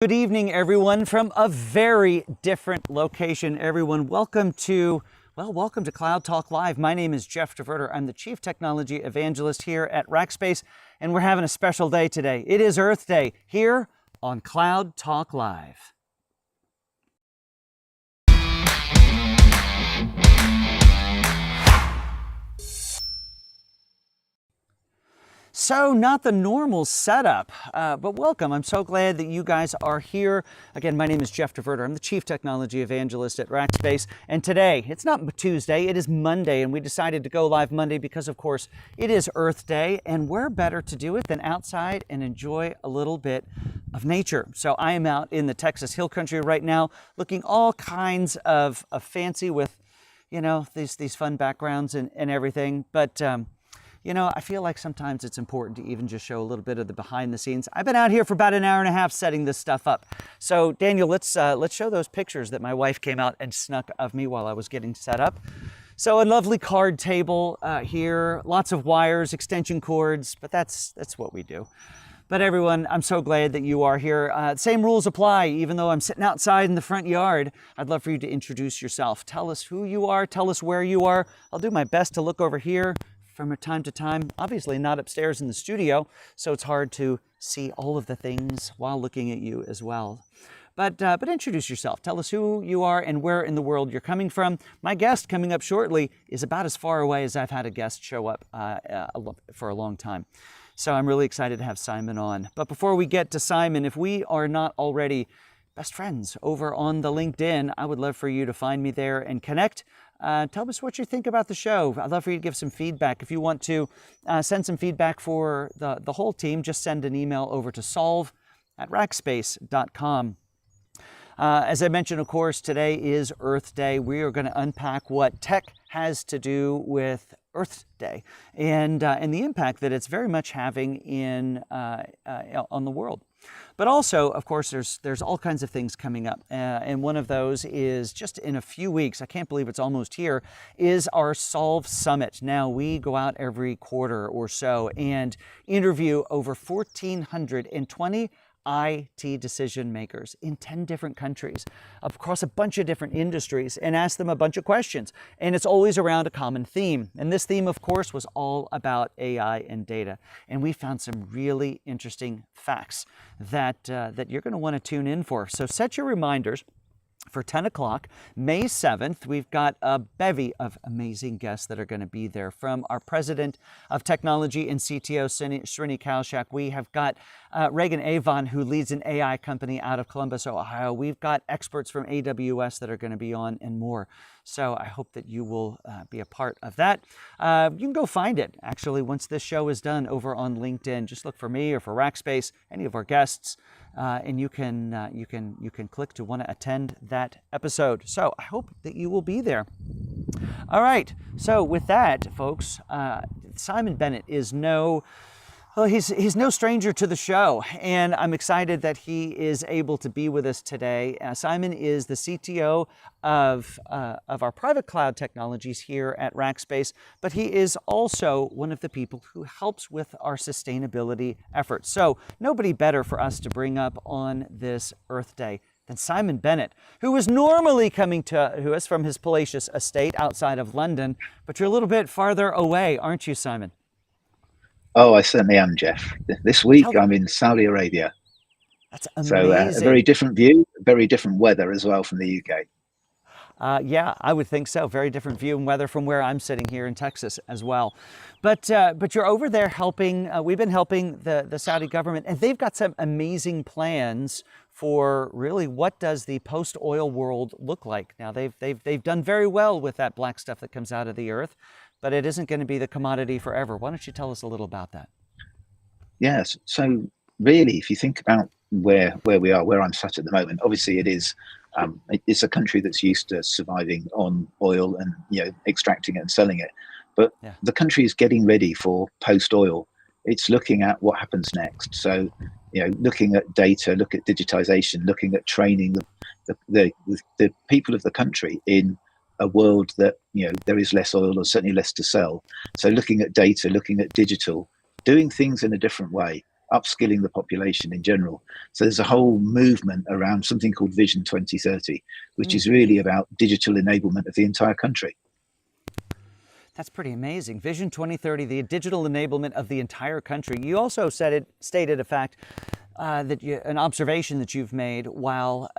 Good evening, everyone, from a very different location. Everyone, welcome to Cloud Talk Live. My name is Jeff DeVerter. I'm the Chief Technology Evangelist here at Rackspace, and we're having a special day today. It is Earth Day here on Cloud Talk Live. So not the normal setup, but welcome. I'm so glad that you guys are here. Again, my name is Jeff DeVerter. I'm the Chief Technology Evangelist at Rackspace. And today, it's not Tuesday, it is Monday. And we decided to go live Monday because, of course, it is Earth Day. And where better to do it than outside and enjoy a little bit of nature. So I am out in the Texas Hill Country right now, looking all kinds of fancy with, you know, these fun backgrounds and everything. But, you know, I feel like sometimes it's important to even just show a little bit of the behind the scenes. I've been out here for about an hour and a half setting this stuff up. So Daniel, let's show those pictures that my wife came out and snuck of me while I was getting set up. So a lovely card table here, lots of wires, extension cords, but that's what we do. But everyone, I'm so glad that you are here. Same rules apply, even though I'm sitting outside in the front yard. I'd love for you to introduce yourself. Tell us who you are, tell us where you are. I'll do my best to look over here from time to time, obviously not upstairs in the studio, so it's hard to see all of the things while looking at you as well. But introduce yourself. Tell us who you are and where in the world you're coming from. My guest coming up shortly is about as far away as I've had a guest show up for a long time. So I'm really excited to have Simon on. But before we get to Simon, if we are not already best friends over on the LinkedIn, I would love for you to find me there and connect. Tell us what you think about the show. I'd love for you to give some feedback. If you want to send some feedback for the whole team, just send an email over to solve@rackspace.com. As I mentioned, of course, today is Earth Day. We are going to unpack what tech has to do with Earth Day and the impact that it's very much having on the world. But also, of course, there's all kinds of things coming up. And one of those is just in a few weeks, I can't believe it's almost here, is our Solve Summit. Now, we go out every quarter or so and interview over 1,420 IT decision makers in 10 different countries across a bunch of different industries and ask them a bunch of questions. And it's always around a common theme. And this theme, of course, was all about AI and data. And we found some really interesting facts that you're going to want to tune in for. So set your reminders for 10 o'clock, May 7th. We've got a bevy of amazing guests that are going to be there. From our President of Technology and CTO, Srini Kalshak. We have got Reagan Avon, who leads an AI company out of Columbus, Ohio. We've got experts from AWS that are going to be on and more. So I hope that you will be a part of that. You can go find it, actually, once this show is done over on LinkedIn. Just look for me or for Rackspace, any of our guests, and you can click to want to attend that episode. So I hope that you will be there. All right. So with that, folks, Simon Bennett is he's no stranger to the show, and I'm excited that he is able to be with us today. Simon is the CTO of our private cloud technologies here at Rackspace, but he is also one of the people who helps with our sustainability efforts. So nobody better for us to bring up on this Earth Day than Simon Bennett, who is normally coming to us from his palatial estate outside of London, but you're a little bit farther away, aren't you, Simon? Oh, I certainly am, Jeff. This week I'm in Saudi Arabia. That's amazing. So a very different view, very different weather as well from the UK. Yeah, I would think so. Very different view and weather from where I'm sitting here in Texas as well. But you're over there helping. We've been helping the Saudi government, and they've got some amazing plans for really what does the post-oil world look like. Now they've done very well with that black stuff that comes out of the earth, but it isn't going to be the commodity forever. Why don't you tell us a little about that? Yes. So really, if you think about where we are, where I'm sat at the moment, obviously it's a country that's used to surviving on oil and extracting it and selling it. But yeah, the country is getting ready for post-oil. It's looking at what happens next. So looking at data, look at digitization, looking at training the people of the country in a world that there is less oil or certainly less to sell. So looking at data, looking at digital, doing things in a different way. upskilling the population in general. So there's a whole movement around something called Vision 2030, which is really about digital enablement of the entire country. That's pretty amazing. Vision 2030, the digital enablement of the entire country. You also stated a fact an observation that you've made while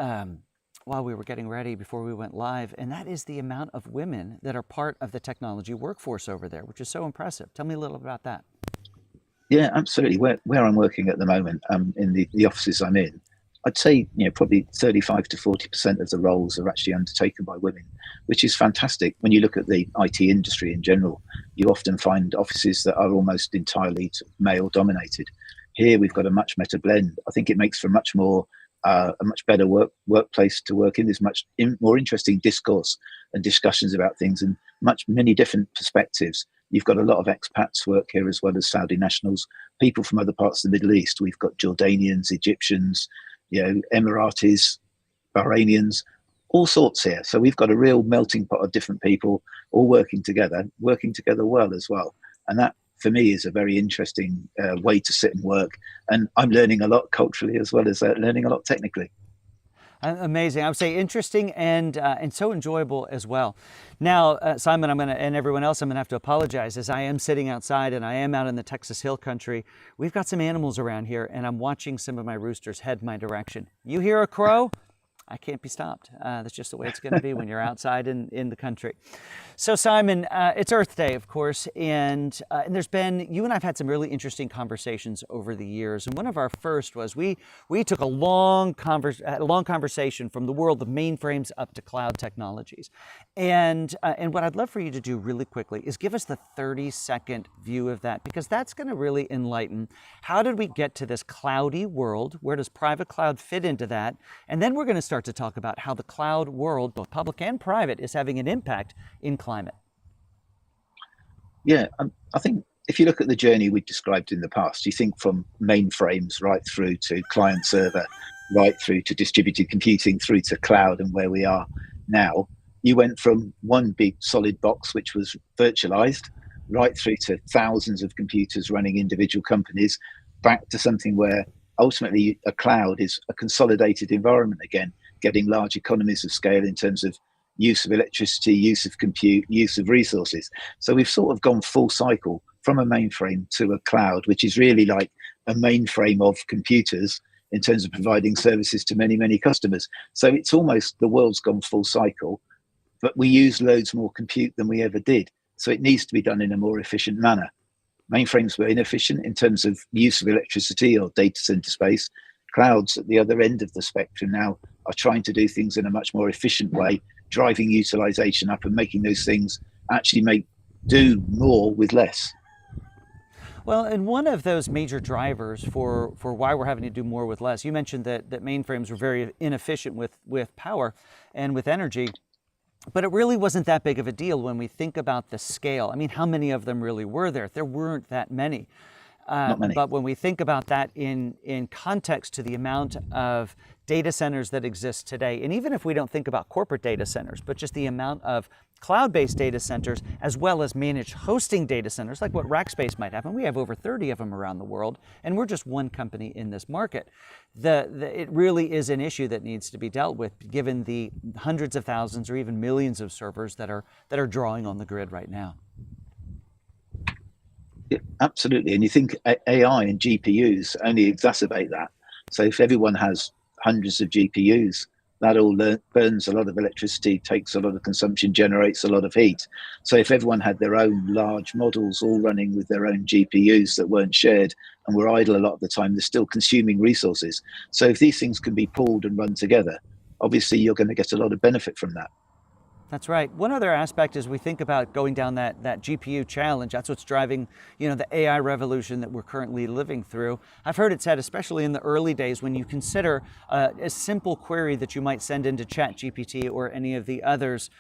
we were getting ready before we went live, and that is the amount of women that are part of the technology workforce over there, which is so impressive. Tell me a little about that. Yeah, absolutely. Where I'm working at the moment, in the offices I'm in, I'd say probably 35 to 40% of the roles are actually undertaken by women, which is fantastic. When you look at the IT industry in general, you often find offices that are almost entirely male dominated. Here we've got a much better blend. I think it makes for a much better workplace to work in. There's more interesting discourse and discussions about things, and many different perspectives. You've got a lot of expats work here, as well as Saudi nationals, people from other parts of the Middle East. We've got Jordanians, Egyptians, Emiratis, Bahrainians, all sorts here. So we've got a real melting pot of different people all working together well as well. And that, for me, is a very interesting way to sit and work. And I'm learning a lot culturally, as well as learning a lot technically. Amazing. I would say interesting and so enjoyable as well. Now, Simon, and everyone else, I'm going to have to apologize, as I am sitting outside and I am out in the Texas Hill Country. We've got some animals around here, and I'm watching some of my roosters head my direction. You hear a crow? I can't be stopped. That's just the way it's going to be when you're outside in the country. So Simon, it's Earth Day, of course, and there's been, you and I've had some really interesting conversations over the years. And one of our first was we took a long conversation from the world of mainframes up to cloud technologies. And what I'd love for you to do really quickly is give us the 30-second view of that, because that's going to really enlighten how did we get to this cloudy world? Where does private cloud fit into that? And then we're going to start to talk about how the cloud world, both public and private, is having an impact in climate. Yeah, I think if you look at the journey we described in the past, you think from mainframes right through to client server, right through to distributed computing, through to cloud, and where we are now. You went from one big solid box, which was virtualized, right through to thousands of computers running individual companies, back to something where ultimately a cloud is a consolidated environment again, getting large economies of scale in terms of use of electricity, use of compute, use of resources. So we've sort of gone full cycle from a mainframe to a cloud, which is really like a mainframe of computers in terms of providing services to many, many customers. So it's almost the world's gone full cycle, but we use loads more compute than we ever did. So it needs to be done in a more efficient manner. Mainframes were inefficient in terms of use of electricity or data center space. Clouds at the other end of the spectrum now are trying to do things in a much more efficient way, driving utilization up and making those things actually do more with less. Well, and one of those major drivers for why we're having to do more with less, you mentioned that mainframes were very inefficient with power and with energy, but it really wasn't that big of a deal when we think about the scale. I mean, how many of them really were there? There weren't that many. Not many. But when we think about that in context to the amount of data centers that exist today, and even if we don't think about corporate data centers, but just the amount of cloud-based data centers as well as managed hosting data centers, like what Rackspace might have, and we have over 30 of them around the world, and we're just one company in this market. It really is an issue that needs to be dealt with, given the hundreds of thousands or even millions of servers that are drawing on the grid right now. Yeah, absolutely. And you think AI and GPUs only exacerbate that. So if everyone has hundreds of GPUs, that all burns a lot of electricity, takes a lot of consumption, generates a lot of heat. So if everyone had their own large models all running with their own GPUs that weren't shared and were idle a lot of the time, they're still consuming resources. So if these things can be pooled and run together, obviously you're going to get a lot of benefit from that. That's right. One other aspect is we think about going down that GPU challenge. That's what's driving, the AI revolution that we're currently living through. I've heard it said, especially in the early days, when you consider a simple query that you might send into ChatGPT or any of the others,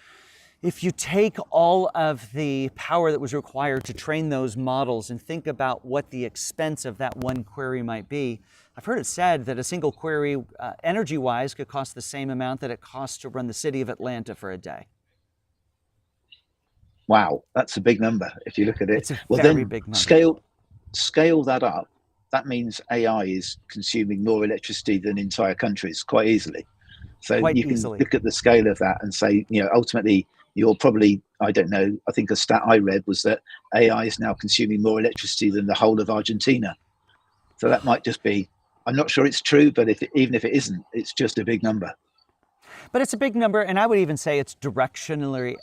if you take all of the power that was required to train those models and think about what the expense of that one query might be, I've heard it said that a single query, energy-wise, could cost the same amount that it costs to run the city of Atlanta for a day. Wow, that's a big number if you look at it. It's a very big number. Scale that up that means AI is consuming more electricity than entire countries quite easily. So Quite you can easily. look at the scale of that and say, ultimately, you're probably, I don't know, I think a stat I read was that AI is now consuming more electricity than the whole of Argentina. So that might just be, I'm not sure it's true, but even if it isn't, it's just a big number. But it's a big number, and I would even say it's directionally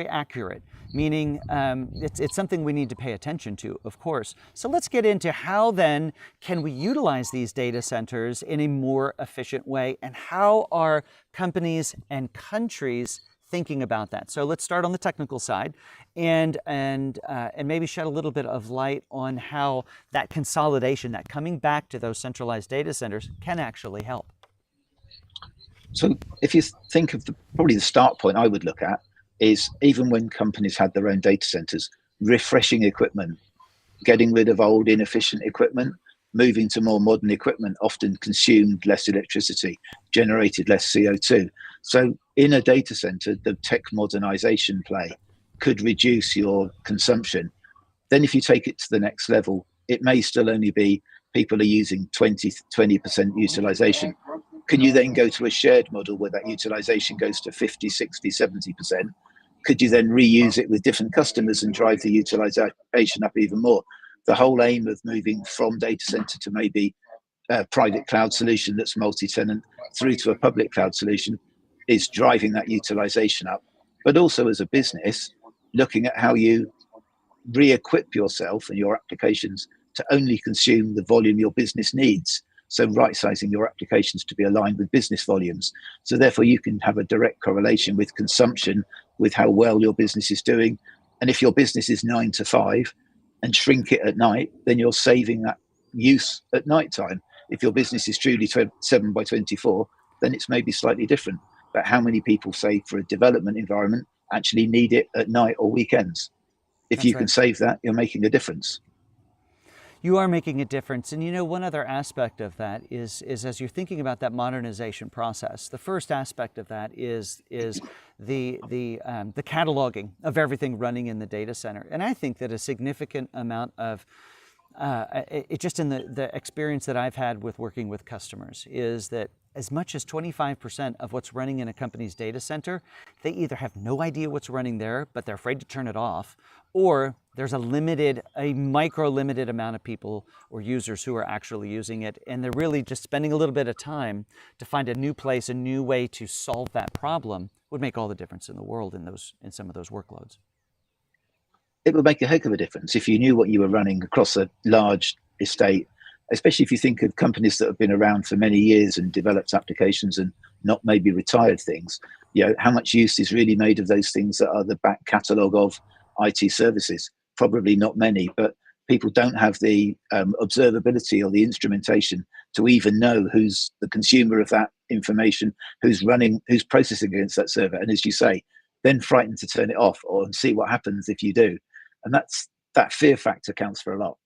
accurate, meaning it's something we need to pay attention to, of course. So let's get into how then can we utilize these data centers in a more efficient way, and how are companies and countries thinking about that. So let's start on the technical side, and maybe shed a little bit of light on how that consolidation, that coming back to those centralized data centers, can actually help. So if you think of probably the start point I would look at is, even when companies had their own data centers, refreshing equipment, getting rid of old inefficient equipment, moving to more modern equipment often consumed less electricity, generated less CO2. So in a data center, the tech modernization play could reduce your consumption. Then if you take it to the next level, it may still only be people are using 20% utilization. Can you then go to a shared model where that utilization goes to 50, 60, 70%? Could you then reuse it with different customers and drive the utilization up even more? The whole aim of moving from data center to maybe a private cloud solution that's multi-tenant through to a public cloud solution is driving that utilization up. But also as a business, looking at how you re-equip yourself and your applications to only consume the volume your business needs. So right-sizing your applications to be aligned with business volumes. So therefore you can have a direct correlation with consumption, with how well your business is doing. And if your business is 9 to 5 and shrink it at night, then you're saving that use at night time. If your business is truly 7 by 24, then it's maybe slightly different. But how many people, say for a development environment, actually need it at night or weekends? If That's you can right. save that, you're making a difference. You are making a difference. And one other aspect of that is as you're thinking about that modernization process, the first aspect of that is the cataloging of everything running in the data center. And I think that a significant amount of just in the experience that I've had with working with customers is that as much as 25% of what's running in a company's data center, they either have no idea what's running there, but they're afraid to turn it off, or there's a micro-limited amount of people or users who are actually using it, and they're really just spending a little bit of time to find a new place, a new way to solve that problem would make all the difference in the world in some of those workloads. It would make a heck of a difference if you knew what you were running across a large estate, especially if you think of companies that have been around for many years and developed applications and not maybe retired things. How much use is really made of those things that are the back catalogue of IT services? Probably not many, but people don't have the observability or the instrumentation to even know who's the consumer of that information, who's processing against that server. And as you say, then frightened to turn it off or see what happens if you do. And that fear factor counts for a lot.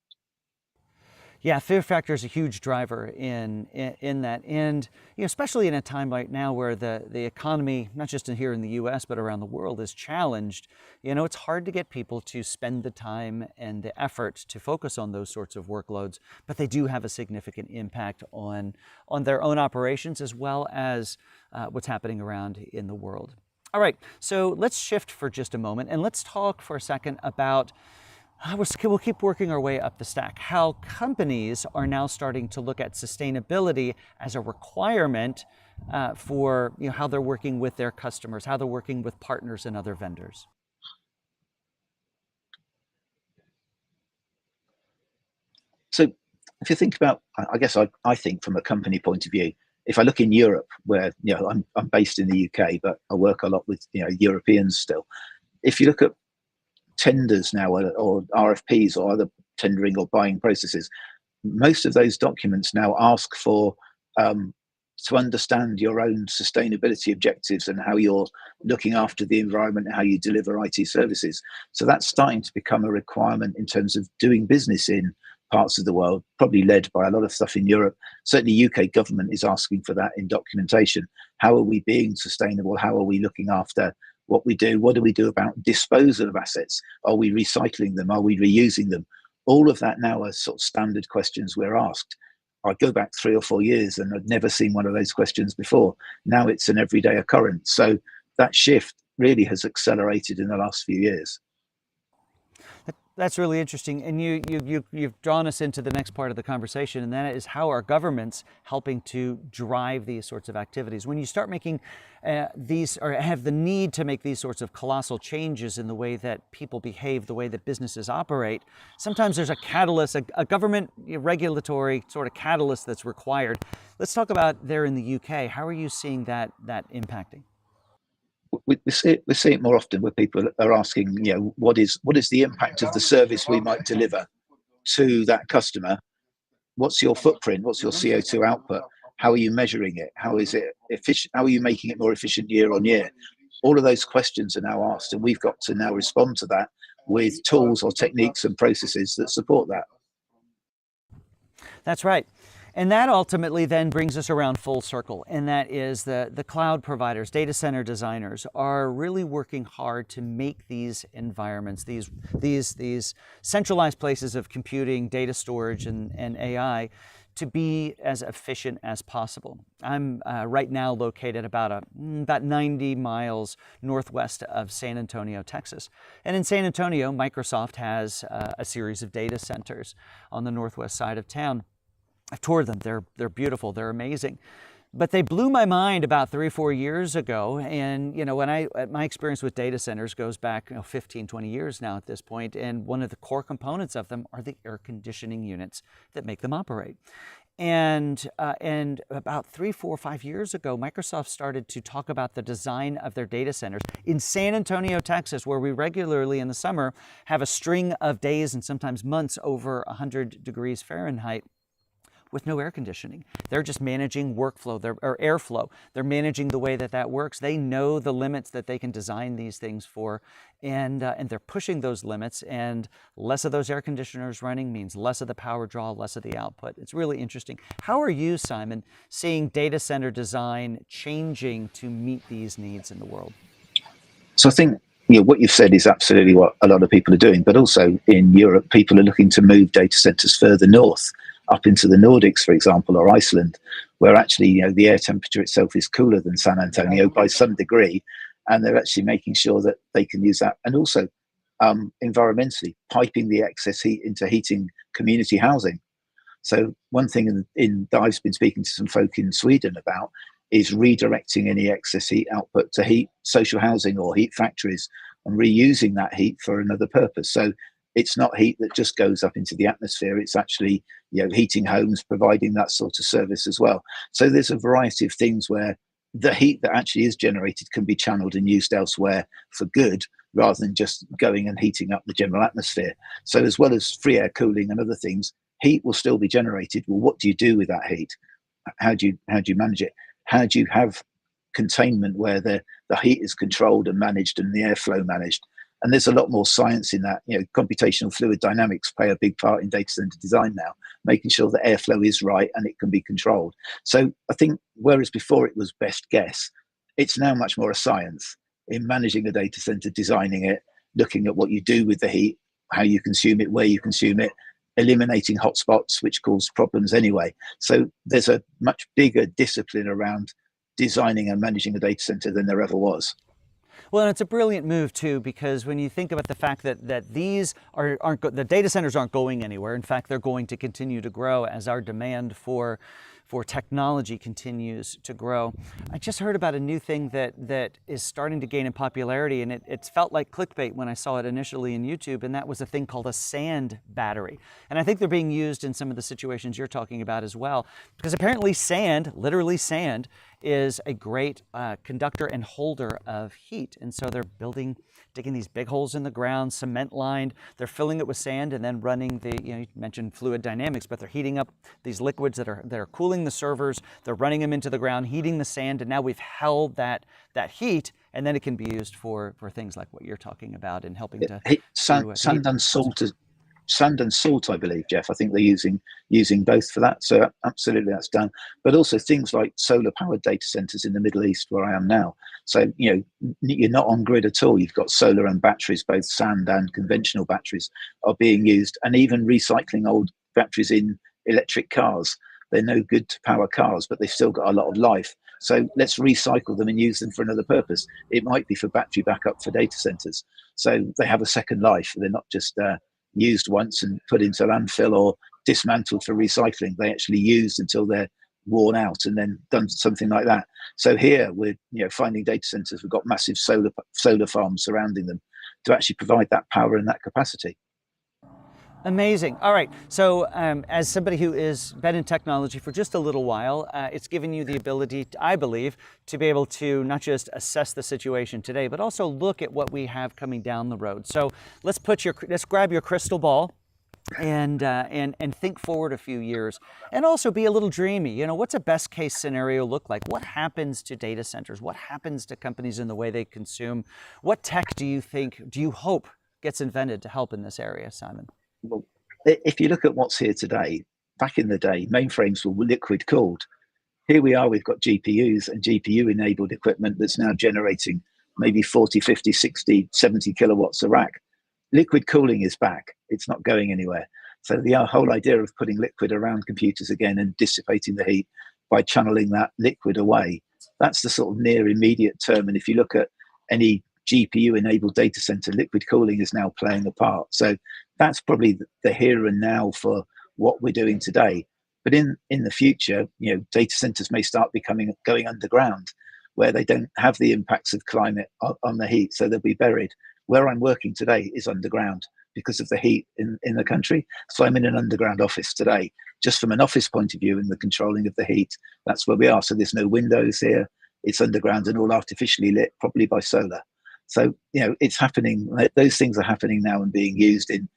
Yeah, fear factor is a huge driver in that, and especially in a time right now where the economy, not just here in the U.S. but around the world, is challenged. It's hard to get people to spend the time and the effort to focus on those sorts of workloads, but they do have a significant impact on their own operations as well as what's happening around in the world. All right, so let's shift for just a moment and let's talk for a second about we'll keep working our way up the stack. How companies are now starting to look at sustainability as a requirement for how they're working with their customers, how they're working with partners and other vendors. So if you think about, I guess I think from a company point of view, if I look in Europe, where I'm based in the UK, but I work a lot with Europeans still. If you look at tenders now or RFPs or other tendering or buying processes, most of those documents now ask for to understand your own sustainability objectives and how you're looking after the environment and how you deliver IT services. So that's starting to become a requirement in terms of doing business in parts of the world, probably led by a lot of stuff in Europe. Certainly UK government is asking for that in documentation. How are we being sustainable? How are we looking after what we do? What do we do about disposal of assets? Are we recycling them? Are we reusing them? All of that now are sort of standard questions we're asked. I go back 3 or 4 years and I'd never seen one of those questions before. Now it's an everyday occurrence. So that shift really has accelerated in the last few years. That's really interesting, and you've drawn us into the next part of the conversation, and that is how are governments helping to drive these sorts of activities? When you start making these, or have the need to make these sorts of colossal changes in the way that people behave, the way that businesses operate, sometimes there's a catalyst, a government regulatory sort of catalyst that's required. Let's talk about there in the UK. How are you seeing that impacting? We see it more often where people are asking, what is the impact of the service we might deliver to that customer? What's your footprint? What's your CO2 output? How are you measuring it? How is it efficient? How are you making it more efficient year on year? All of those questions are now asked, and we've got to now respond to that with tools or techniques and processes that support that. That's right. And that ultimately then brings us around full circle, and that is the cloud providers, data center designers are really working hard to make these environments, these centralized places of computing, data storage, and AI to be as efficient as possible. I'm right now located about 90 miles northwest of San Antonio, Texas. And in San Antonio, Microsoft has a series of data centers on the northwest side of town. I've toured them. They're beautiful. They're amazing. But they blew my mind about 3 or 4 years ago. And, when my experience with data centers goes back 15, 20 years now at this point. And one of the core components of them are the air conditioning units that make them operate. And about 3, 4, 5 years ago, Microsoft started to talk about the design of their data centers in San Antonio, Texas, where we regularly in the summer have a string of days and sometimes months over 100 degrees Fahrenheit. With no air conditioning. They're just managing workflow or airflow. They're managing the way that works. They know the limits that they can design these things for, and they're pushing those limits, and less of those air conditioners running means less of the power draw, less of the output. It's really interesting. How are you, Simon, seeing data center design changing to meet these needs in the world? So I think what you've said is absolutely what a lot of people are doing, but also in Europe, people are looking to move data centers further north, up into the Nordics, for example, or Iceland, where actually the air temperature itself is cooler than San Antonio by some degree, and they're actually making sure that they can use that, and also environmentally piping the excess heat into heating community housing. So one thing that I've been speaking to some folk in Sweden about is redirecting any excess heat output to heat social housing or heat factories and reusing that heat for another purpose. So it's not heat that just goes up into the atmosphere. It's actually, heating homes, providing that sort of service as well. So there's a variety of things where the heat that actually is generated can be channeled and used elsewhere for good, rather than just going and heating up the general atmosphere. So as well as free air cooling and other things, heat will still be generated. Well, what do you do with that heat? How do you manage it? How do you have containment where the heat is controlled and managed and the airflow managed? And there's a lot more science in that. Computational fluid dynamics play a big part in data center design now, making sure that airflow is right and it can be controlled. So I think whereas before it was best guess, it's now much more a science in managing a data center, designing it, looking at what you do with the heat, how you consume it, where you consume it, eliminating hotspots, which cause problems anyway. So there's a much bigger discipline around designing and managing a data center than there ever was. Well, and it's a brilliant move too, because when you think about the fact that these the data centers aren't going anywhere. In fact, they're going to continue to grow as our demand for technology continues to grow. I just heard about a new thing that is starting to gain in popularity, and it's felt like clickbait when I saw it initially in YouTube, and that was a thing called a sand battery. And I think they're being used in some of the situations you're talking about as well, because apparently sand, literally sand, is a great conductor and holder of heat. And so they're digging these big holes in the ground, cement lined. They're filling it with sand and then running you mentioned fluid dynamics, but they're heating up these liquids that are cooling the servers. They're running them into the ground, heating the sand, and now we've held that heat, and then it can be used for things like what you're talking about and helping to Sand and salt sand and salt, I believe, Jeff. I think they're using both for that. So absolutely, that's done. But also things like solar powered data centers in the Middle East, where I am now. So you're not on grid at all. You've got solar and batteries, both sand and conventional batteries are being used, and even recycling old batteries in electric cars. They're no good to power cars, but they've still got a lot of life. So let's recycle them and use them for another purpose. It might be for battery backup for data centers. So they have a second life. They're not just used once and put into landfill or dismantled for recycling. They actually used until they're worn out and then done something like that. So here we're finding data centers. We've got massive solar farms surrounding them to actually provide that power and that capacity. Amazing. All right. So as somebody who has been in technology for just a little while, it's given you the ability, I believe, to be able to not just assess the situation today, but also look at what we have coming down the road. So let's grab your crystal ball and think forward a few years, and also be a little dreamy. What's a best case scenario look like? What happens to data centers? What happens to companies in the way they consume? What tech do you hope gets invented to help in this area, Simon? Well, if you look at what's here today, back in the day, mainframes were liquid cooled. Here we are, we've got GPUs and GPU enabled equipment that's now generating maybe 40, 50, 60, 70 kilowatts a rack. Liquid cooling is back. It's not going anywhere. So the whole idea of putting liquid around computers again and dissipating the heat by channeling that liquid away, that's the sort of near immediate term. And if you look at any GPU enabled data center, liquid cooling is now playing a part. So that's probably the here and now for what we're doing today. But in the future, data centers may start going underground, where they don't have the impacts of climate on the heat, so they'll be buried. Where I'm working today is underground because of the heat in the country. So I'm in an underground office today, just from an office point of view and the controlling of the heat. That's where we are. So there's no windows here. It's underground and all artificially lit, probably by solar. So, it's happening. Those things are happening now and being used in,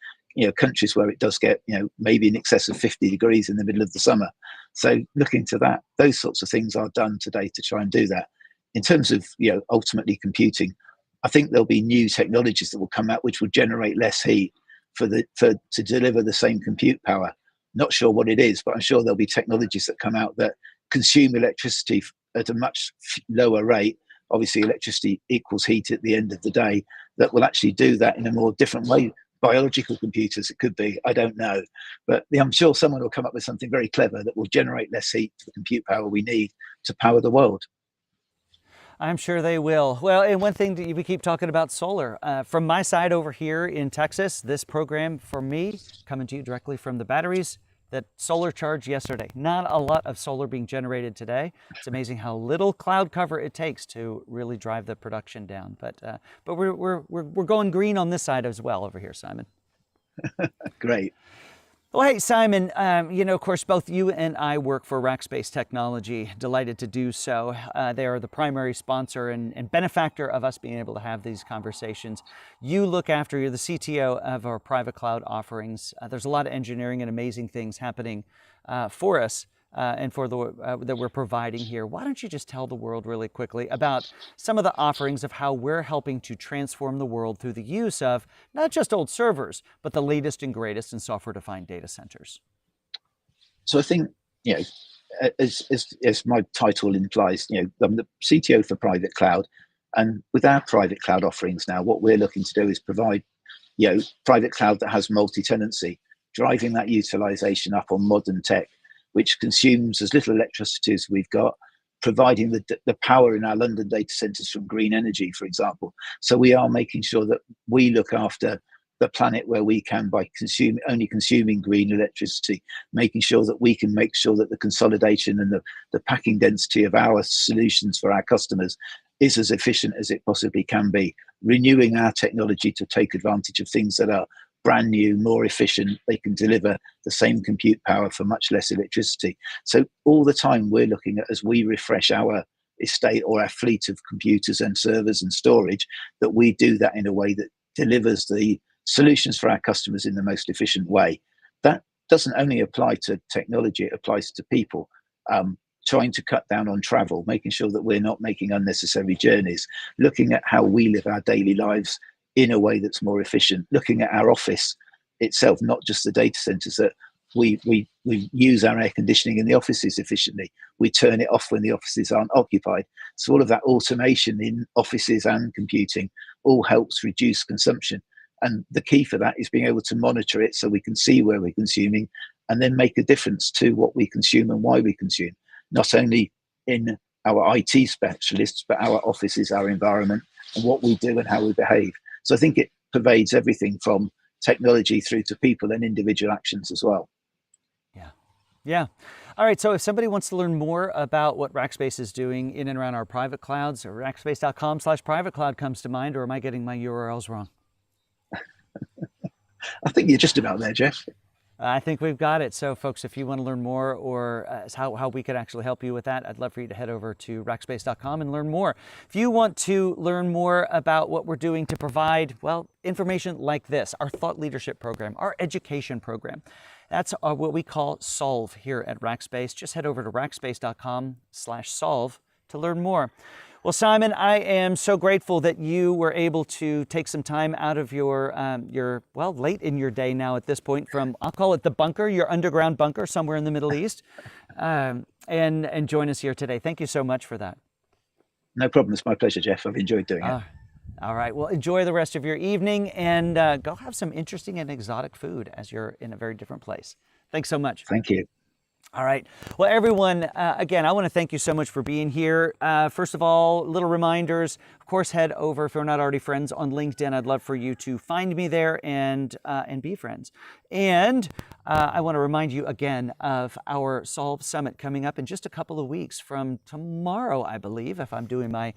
countries where it does get, maybe in excess of 50 degrees in the middle of the summer. So looking to that, those sorts of things are done today to try and do that. In terms of, ultimately computing, I think there'll be new technologies that will come out which will generate less heat to deliver the same compute power. Not sure what it is, but I'm sure there'll be technologies that come out that consume electricity at a much lower rate. Obviously, electricity equals heat at the end of the day, that will actually do that in a more different way. Biological computers, it could be, I don't know. But I'm sure someone will come up with something very clever that will generate less heat for the compute power we need to power the world. I'm sure they will. Well, and one thing that we keep talking about solar. From my side over here in Texas, this program for me, coming to you directly from the batteries that solar charged yesterday. Not a lot of solar being generated today. It's amazing how little cloud cover it takes to really drive the production down. But we're going green on this side as well over here, Simon. Great. Well, hey, Simon, of course, both you and I work for Rackspace Technology. Delighted to do so. They are the primary sponsor and benefactor of us being able to have these conversations. You're the CTO of our private cloud offerings. There's a lot of engineering and amazing things happening for us and for that we're providing here. Why don't you just tell the world really quickly about some of the offerings of how we're helping to transform the world through the use of not just old servers, but the latest and greatest in software-defined data centers? So I think, as my title implies, I'm the CTO for private cloud. And with our private cloud offerings now, what we're looking to do is provide, private cloud that has multi-tenancy, driving that utilization up on modern tech, which consumes as little electricity as we've got, providing the power in our London data centers from green energy, for example. So we are making sure that we look after the planet where we can by only consuming green electricity, making sure that we can make sure that the consolidation and the packing density of our solutions for our customers is as efficient as it possibly can be, renewing our technology to take advantage of things that are brand new, more efficient. They can deliver the same compute power for much less electricity. So all the time we're looking at, as we refresh our estate or our fleet of computers and servers and storage, that we do that in a way that delivers the solutions for our customers in the most efficient way. That doesn't only apply to technology, it applies to people. Trying to cut down on travel, making sure that we're not making unnecessary journeys, looking at how we live our daily lives in a way that's more efficient, looking at our office itself, not just the data centers, that we use our air conditioning in the offices efficiently. We turn it off when the offices aren't occupied. So all of that automation in offices and computing all helps reduce consumption. And the key for that is being able to monitor it so we can see where we're consuming and then make a difference to what we consume and why we consume, not only in our IT specialists, but our offices, our environment, and what we do and how we behave. So I think it pervades everything from technology through to people and individual actions as well. Yeah. All right. So if somebody wants to learn more about what Rackspace is doing in and around our private clouds, or rackspace.com/private cloud comes to mind, or am I getting my URLs wrong? I think you're just about there, Jeff. I think we've got it. So folks, if you want to learn more, or how we could actually help you with that, I'd love for you to head over to rackspace.com and learn more. If you want to learn more about what we're doing to provide, well, information like this, our thought leadership program, our education program, that's what we call Solve here at Rackspace. Just head over to rackspace.com/solve to learn more. Well, Simon, I am so grateful that you were able to take some time out of your late in your day now at this point from, I'll call it the bunker, your underground bunker somewhere in the Middle East, and join us here today. Thank you so much for that. No problem. It's my pleasure, Jeff. I've enjoyed doing it. All right. Well, enjoy the rest of your evening and go have some interesting and exotic food as you're in a very different place. Thanks so much. Thank you. All right. Well, everyone, again, I want to thank you so much for being here. First of all, little reminders. Of course, head over, if you're not already friends, on LinkedIn. I'd love for you to find me there and be friends. And I want to remind you again of our Solve Summit coming up in just a couple of weeks from tomorrow, I believe, if I'm doing my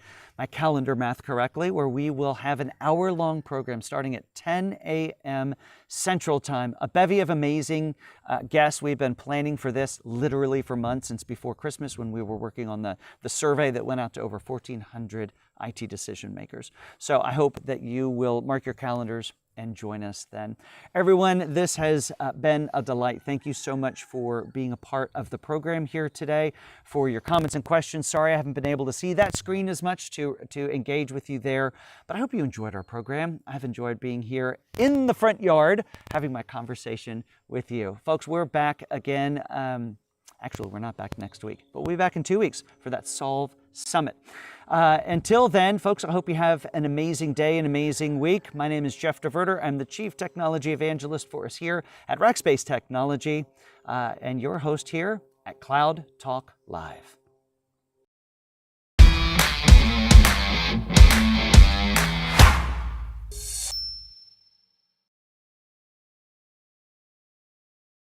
calendar math correctly, where we will have an hour-long program starting at 10 a.m. Central Time. A bevy of amazing guests. We've been planning for this literally for months, since before Christmas, when we were working on the survey that went out to over 1,400 IT decision makers. So I hope that you will mark your calendars and join us then. Everyone, this has been a delight. Thank you so much for being a part of the program here today, for your comments and questions. Sorry I haven't been able to see that screen as much to engage with you there, but I hope you enjoyed our program. I've enjoyed being here in the front yard, having my conversation with you. Folks, we're back again. Actually, we're not back next week, but we'll be back in 2 weeks for that Solve Summit. Until then, folks, I hope you have an amazing day, an amazing week. My name is Jeff DeVerter. I'm the Chief Technology Evangelist for us here at Rackspace Technology, and your host here at Cloud Talk Live.